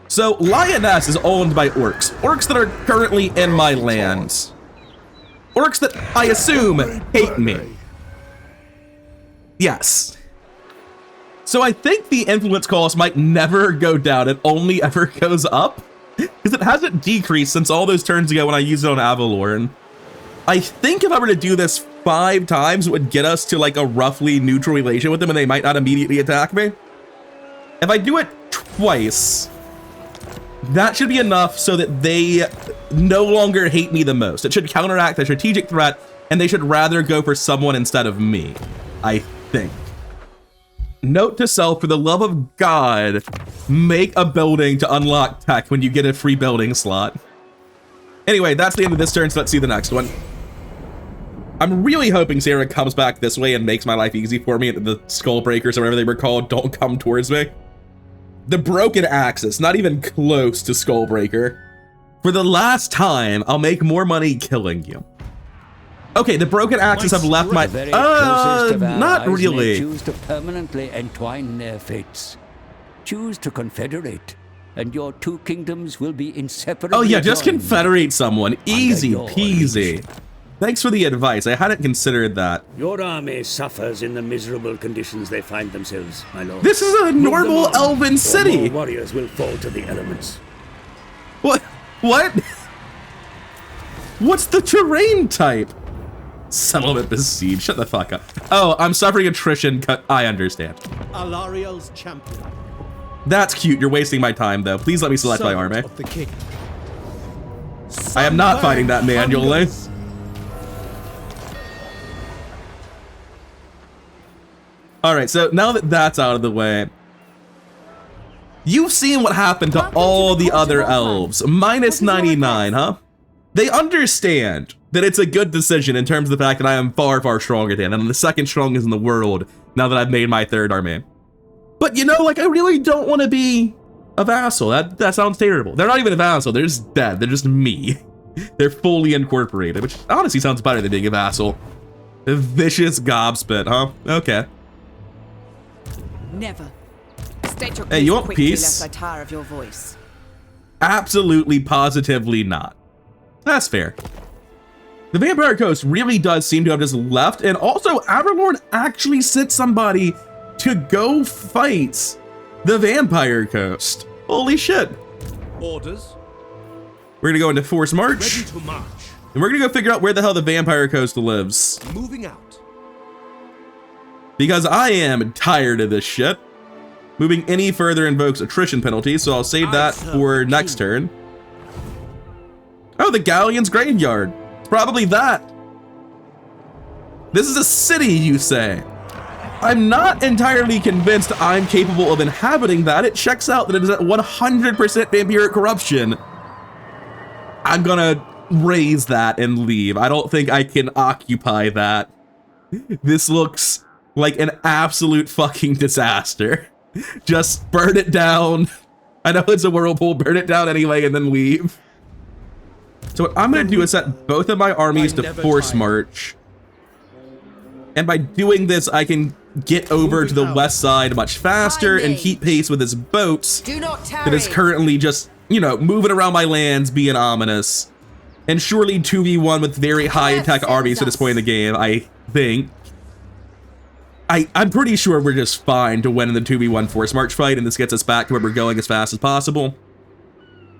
So, Lioness is owned by orcs. Orcs that are currently in my lands. Orcs that I assume hate me. Yes. So I think the influence cost might never go down. It only ever goes up. Because it hasn't decreased since all those turns ago when I used it on Avalorn. I think if I were to do this 5 times, it would get us to like a roughly neutral relation with them and they might not immediately attack me. If I do it twice, that should be enough so that they no longer hate me the most. It should counteract the strategic threat and they should rather go for someone instead of me, I think. Note to self, for the love of God, make a building to unlock tech when you get a free building slot. Anyway, that's the end of this turn, so let's see the next one. I'm really hoping Sarah comes back this way and makes my life easy for me and the Skull Breakers or whatever they were called don't come towards me. The Broken Axis, not even close to Skullbreaker. For the last time, I'll make more money killing you. Okay, the Broken Axis have left my... not really. Choose to permanently entwine their fates. Choose to confederate, and your 2 kingdoms will be inseparably Oh yeah, just joined. confederate someone. Easy your peasy. leadership. Thanks for the advice. I hadn't considered that. Your army suffers in the miserable conditions they find themselves, my lord. This is a Move normal them on, elven or city. more warriors will fall to the elements. What? What? What's the terrain type? Settlement besieged. Shut the fuck up. Oh, I'm suffering attrition. I understand. Alariel's champion. That's cute. You're wasting my time, though. Please let me select my Servant army. of the king. I am not fighting that manually. Hungers. Alright, so now that that's out of the way, you've seen what happened to all the other elves. Minus 99, huh? They understand that it's a good decision in terms of the fact that I am far, far stronger than them. I'm the second strongest in the world now that I've made my 3rd army. But you know, like, I really don't want to be a vassal. That sounds terrible. They're not even a vassal. They're just dead. They're just me. They're fully incorporated, which honestly sounds better than being a vassal. A vicious gobspit, huh? Okay. Never. State your Hey, you want quickly, peace? lest I tire of your voice. Absolutely, positively not. That's fair. The Vampire Coast really does seem to have just left, and also Avalorn actually sent somebody to go fight the Vampire Coast. Holy shit. Orders. We're gonna go into Force March, Ready to march. and we're gonna go figure out where the hell the Vampire Coast lives. Moving out. Because I am tired of this shit. Moving any further invokes attrition penalties, so I'll save that for next turn. Oh, the Galleon's Graveyard. It's probably that. This is a city, you say? I'm not entirely convinced I'm capable of inhabiting that. It checks out that it is at 100% vampiric corruption. I'm gonna raise that and leave. I don't think I can occupy that. This looks like an absolute fucking disaster. Just burn it down. I know it's a whirlpool, burn it down anyway and then leave. So what I'm gonna do is set both of my armies to force march. And by doing this, I can get over to the west side much faster and keep pace with his boats Do not tarry. that is currently just, you know, moving around my lands, being ominous. And surely 2v1 with very high attack armies at this point in the game, I think. I'm pretty sure we're just fine to win in the 2v1 force march fight, and this gets us back to where we're going as fast as possible.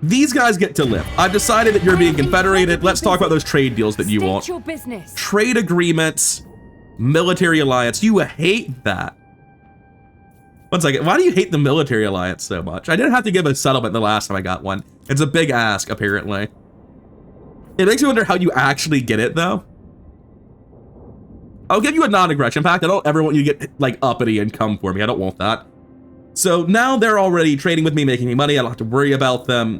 These guys get to live. I've decided that you're being confederated. Let's talk about those trade deals that you want. Your business. Trade agreements, military alliance. You hate that. One second. Why do you hate the military alliance so much? I didn't have to give a settlement the last time I got one. It's a big ask, apparently. It makes me wonder how you actually get it, though. I'll give you a non-aggression pact. I don't ever want you to get, like, uppity and come for me. I don't want that. So now they're already trading with me, making me money. I don't have to worry about them.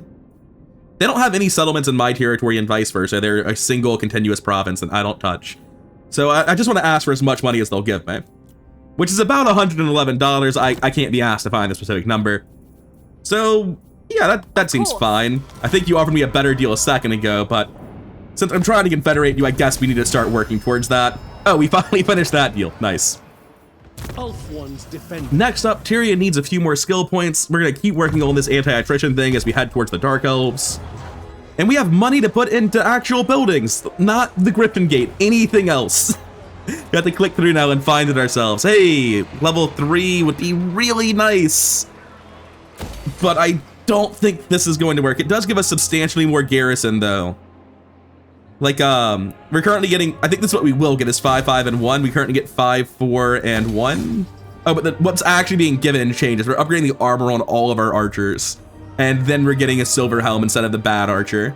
They don't have any settlements in my territory and vice versa. They're a single continuous province that I don't touch. So I just want to ask for as much money as they'll give me, which is about $111. I can't be asked to find a specific number. So yeah, that seems fine. I think you offered me a better deal a second ago, but since I'm trying to confederate you, I guess we need to start working towards that. Oh, we finally finished that deal. Nice. Elf ones defend. Next up, Tyrion needs a few more skill points. We're gonna keep working on this anti-attrition thing as we head towards the Dark Elves. And we have money to put into actual buildings, not the Griffin Gate, anything else. We have to click through now and find it ourselves. Hey, level 3 would be really nice. But I don't think this is going to work. It does give us substantially more garrison though. Like, we're currently getting, I think this is what we will get is 5, 5, and 1. We currently get 5, 4, and 1. Oh, but what's actually being given in change is we're upgrading the armor on all of our archers. And then we're getting a silver helm instead of the bad archer.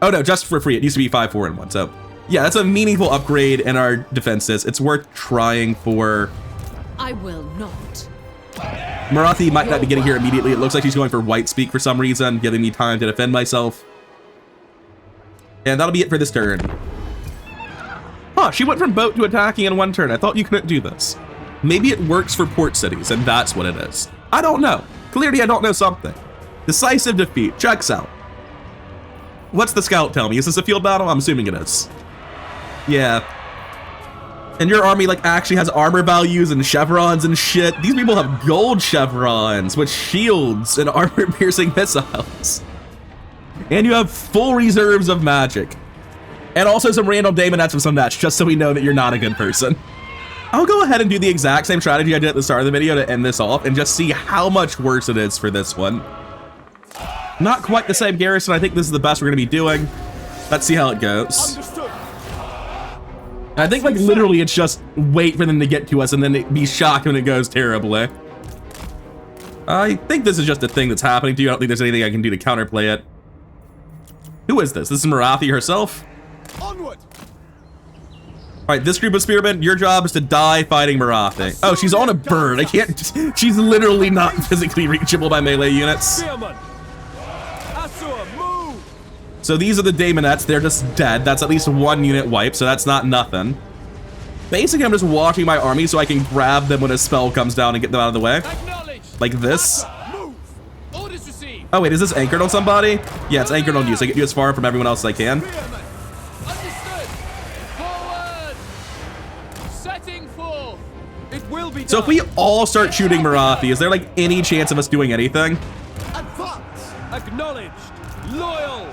Oh no, just for free. It used to be 5, 4, and 1. So yeah, that's a meaningful upgrade in our defenses. It's worth trying for. I will not. Marathi might not be getting here immediately. It looks like she's going for white speak for some reason, giving me time to defend myself. And that'll be it for this turn. Huh, she went from boat to attacking in one turn. I thought you couldn't do this. Maybe it works for port cities, and that's what it is. I don't know. Clearly, I don't know something. Decisive defeat. Checks out. What's the scout tell me? Is this a field battle? I'm assuming it is. Yeah. And your army, like, actually has armor values and chevrons and shit. These people have gold chevrons with shields and armor-piercing missiles. And you have full reserves of magic. And also some random daemonettes from some match, just so we know that you're not a good person. I'll go ahead and do the exact same strategy I did at the start of the video to end this off and just see how much worse it is for this one. Not quite the same garrison. I think this is the best we're going to be doing. Let's see how it goes. Understood. I think, like, literally it's just wait for them to get to us and then be shocked when it goes terribly. I think this is just a thing that's happening to you. I don't think there's anything I can do to counterplay it. Who is this? This is Marathi herself? Onward. All right, this group of spearmen, your job is to die fighting Marathi. Oh, she's on a bird. I can't. She's literally not physically reachable by melee units. Spearman. Asur, move. So these are the daemonettes. They're just dead. That's at least one unit wipe, so that's not nothing. Basically, I'm just watching my army so I can grab them when a spell comes down and get them out of the way. Acknowledged. Like this. Move. Orders received. Oh, wait, is this anchored on somebody? Yeah, it's anchored on you, so I get you as far from everyone else as I can. Spearman. Understood. Forward. Setting forth. It will be done. So if we all start shooting Marathi, is there, like, any chance of us doing anything? Advance. Acknowledged. Loyal.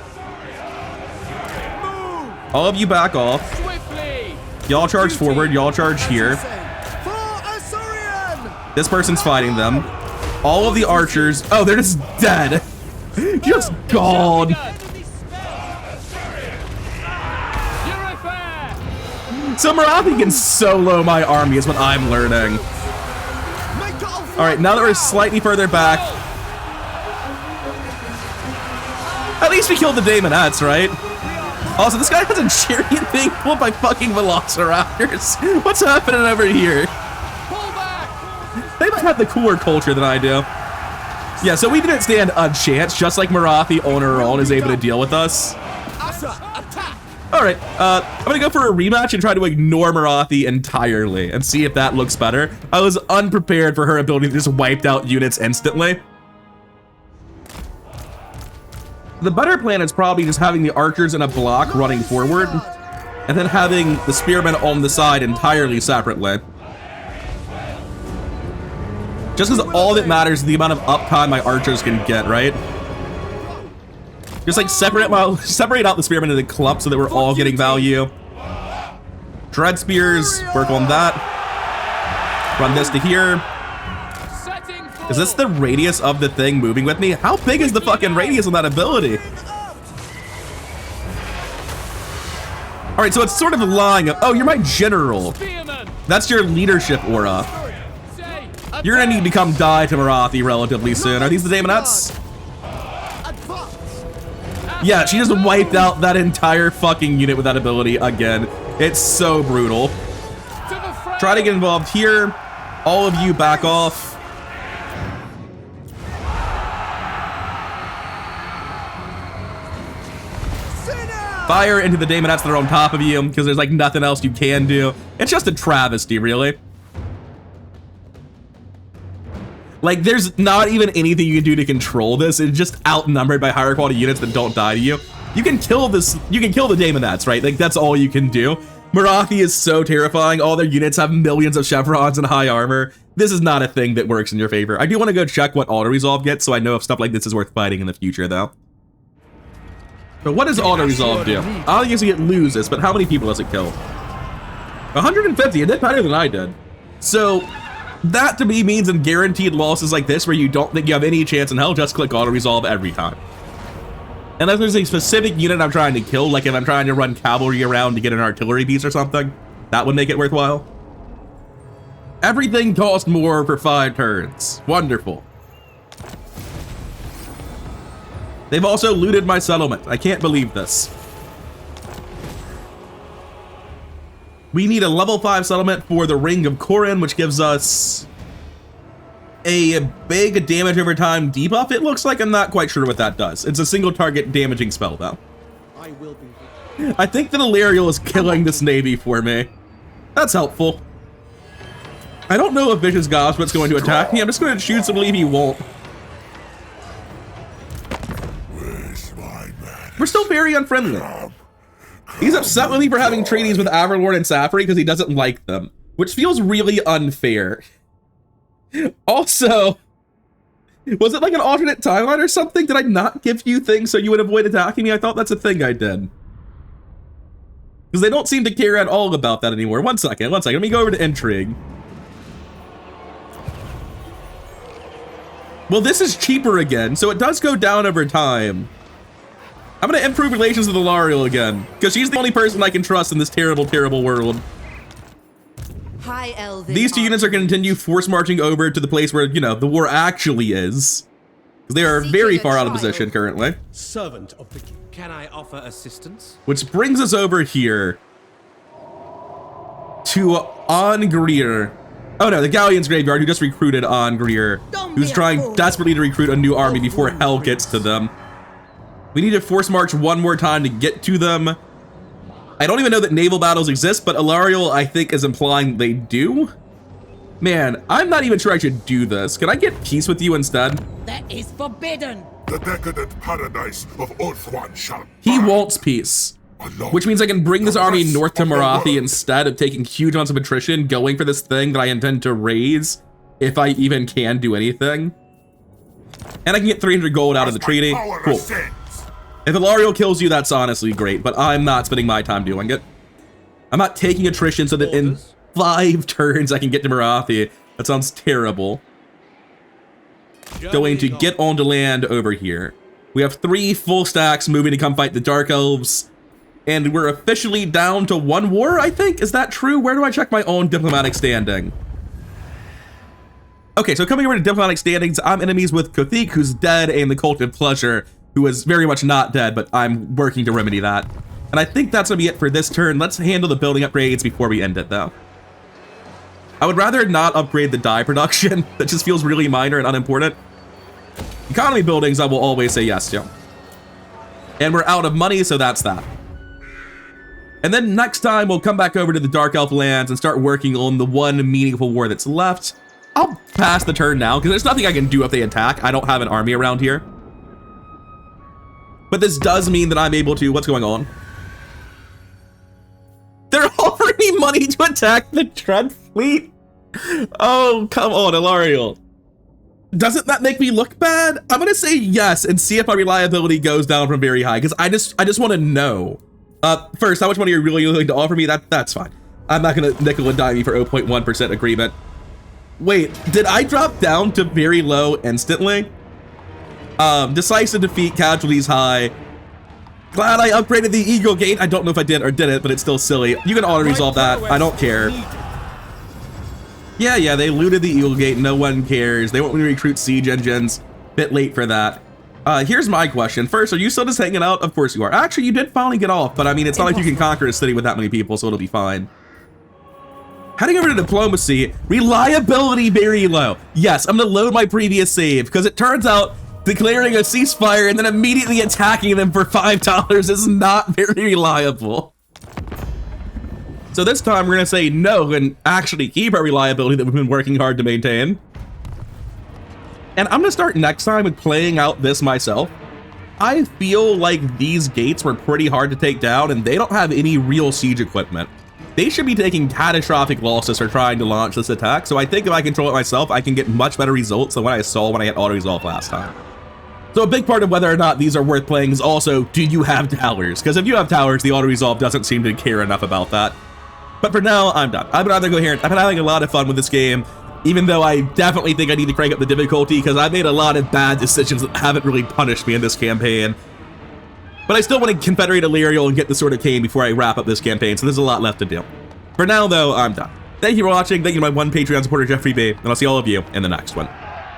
Move. All of you back off. Swiftly. Y'all charge forward. Y'all charge here. For Asurian. This person's fighting them. All of the archers. Oh, they're just dead. Just gone. You're a fair. So Marathi can solo my army is what I'm learning. Make off. All right, now that we're slightly further back, at least we killed the daemonettes, right? Also, this guy has a chariot being pulled by fucking velociraptors. What's happening over here? Pull back. They might have the cooler culture than I do. Yeah, so we didn't stand a chance, just like Marathi on her own is able to deal with us. Asa, attack. All right, I'm gonna go for a rematch and try to ignore Marathi entirely and see if that looks better. I was unprepared for her ability to just wipe out units instantly. The better plan is probably just having the archers in a block running forward and then having the spearmen on the side entirely separately. Just because all that matters is the amount of uptime my archers can get, right? Just like separate out the spearmen into clumps so that we're all getting value. Dread spears, work on that. Run this to here. Setting forth. Is this the radius of the thing moving with me? How big is the fucking radius on that ability? All right, so it's sort of lying. Oh, you're my general. Spearman. That's your leadership aura. Say. You're gonna need to become die to Marathi relatively soon. Are these the daemonettes? Advance. Yeah, she just wiped out that entire fucking unit with that ability again. It's so brutal. To the front. Try to get involved here. All of you back off. Sit down. fire into the daemonettes that are on top of you because there's like nothing else you can do. It's just a travesty, really. Like, there's not even anything you can do to control this. It's just outnumbered by higher quality units that don't die to you. You can kill this, you can kill the daemonettes, right? Like, that's all you can do. Marathi is so terrifying. All their units have millions of chevrons and high armor. This is not a thing that works in your favor. I do want to go check what auto-resolve gets, so I know if stuff like this is worth fighting in the future, though. But what does auto-resolve do? Obviously it loses, but how many people does it kill? 150, it did better than I did. So, that to me means in guaranteed losses like this, where you don't think you have any chance in hell, just click auto-resolve every time. Unless there's a specific unit I'm trying to kill, like if I'm trying to run cavalry around to get an artillery piece or something, that would make it worthwhile. Everything costs more for 5 turns. Wonderful. They've also looted my settlement. I can't believe this. We need a level 5 settlement for the Ring of Corin, which gives us a big damage over time debuff, it looks like. I'm not quite sure what that does. It's a single target damaging spell, though. I will be. I think that Illyrial is killing this navy for me. That's helpful. I don't know if Vicious Gospel's going to attack me. I'm just going to choose to believe he won't. We're still very unfriendly. He's upset with me for having treaties with Averlord and Safari because he doesn't like them, which feels really unfair. Also, was it like an alternate timeline or something? Did I not give you things so you would avoid attacking me? I thought that's a thing I did. Because they don't seem to care at all about that anymore. One second. Let me go over to Intrigue. Well, this is cheaper again, so it does go down over time. I'm gonna improve relations with Illyrial again, because she's the only person I can trust in this terrible, terrible world. High Elven. These two units are going to continue force marching over to the place where, you know, the war actually is. They are very far out of position currently. Servant of the king. Can I offer assistance? Which brings us over here to Angrir. Oh no, the Galleon's Graveyard, who just recruited Angrir, who's trying desperately to recruit a new army before hell gets to them. We need to force march one more time to get to them. I don't even know that naval battles exist, but Illyrial, I think, is implying they do. Man, I'm not even sure I should do this. Can I get peace with you instead? That is forbidden. The decadent paradise of Orthwan shall He wants peace, which means I can bring this army north to Marathi instead of taking huge amounts of attrition, going for this thing that I intend to raise, if I even can do anything. And I can get 300 gold out of the treaty. Cool. If Illyrial kills you, that's honestly great, but I'm not spending my time doing it. I'm not taking attrition so that in 5 turns I can get to Marathi. That sounds terrible. Going to get onto land over here. We have 3 full stacks moving to come fight the Dark Elves, and we're officially down to 1 war, I think? Is that true? Where do I check my own diplomatic standing? Okay, so coming over to diplomatic standings, I'm enemies with Kothik, who's dead, and the Cult of Pleasure, who is very much not dead, but I'm working to remedy that. And I think that's gonna be it for this turn. Let's handle the building upgrades before we end it, though. I would rather not upgrade the dye production. That just feels really minor and unimportant. Economy buildings, I will always say yes to. And we're out of money, so that's that. And then next time, we'll come back over to the Dark Elf lands and start working on the one meaningful war that's left. I'll pass the turn now, because there's nothing I can do if they attack. I don't have an army around here. But this does mean that I'm able to... What's going on? They're offering me money to attack the Tread Fleet? Oh, come on, Illyrial. Doesn't that make me look bad? I'm gonna say yes and see if my reliability goes down from very high, because I just want to know. First, how much money are you really willing to offer me? That's fine. I'm not gonna nickel and dime you for 0.1% agreement. Wait, did I drop down to very low instantly? Decisive defeat, casualties high. Glad I upgraded the Eagle Gate. I don't know if I did or didn't, but it's still silly. You can auto-resolve that. I don't care. Yeah, they looted the Eagle Gate. No one cares. They want me to recruit siege engines. Bit late for that. Here's my question. First, are you still just hanging out? Of course you are. Actually, you did finally get off, but I mean, it's not like you can conquer a city with that many people, so it'll be fine. Heading over to diplomacy, reliability very low. Yes, I'm gonna load my previous save, because it turns out declaring a ceasefire and then immediately attacking them for $5 is not very reliable. So this time we're gonna say no and actually keep our reliability that we've been working hard to maintain. And I'm gonna start next time with playing out this myself. I feel like these gates were pretty hard to take down and they don't have any real siege equipment. They should be taking catastrophic losses for trying to launch this attack, so I think if I control it myself, I can get much better results than what I saw when I had auto-resolve last time. So a big part of whether or not these are worth playing is also, do you have towers? Because if you have towers, the auto-resolve doesn't seem to care enough about that. But for now, I'm done. I'd rather go here. I've been having a lot of fun with this game, even though I definitely think I need to crank up the difficulty because I made a lot of bad decisions that haven't really punished me in this campaign. But I still want to confederate Illyrial and get the Sword of Cain before I wrap up this campaign, so there's a lot left to do. For now, though, I'm done. Thank you for watching. Thank you to my one Patreon supporter, Jeffrey B, and I'll see all of you in the next one.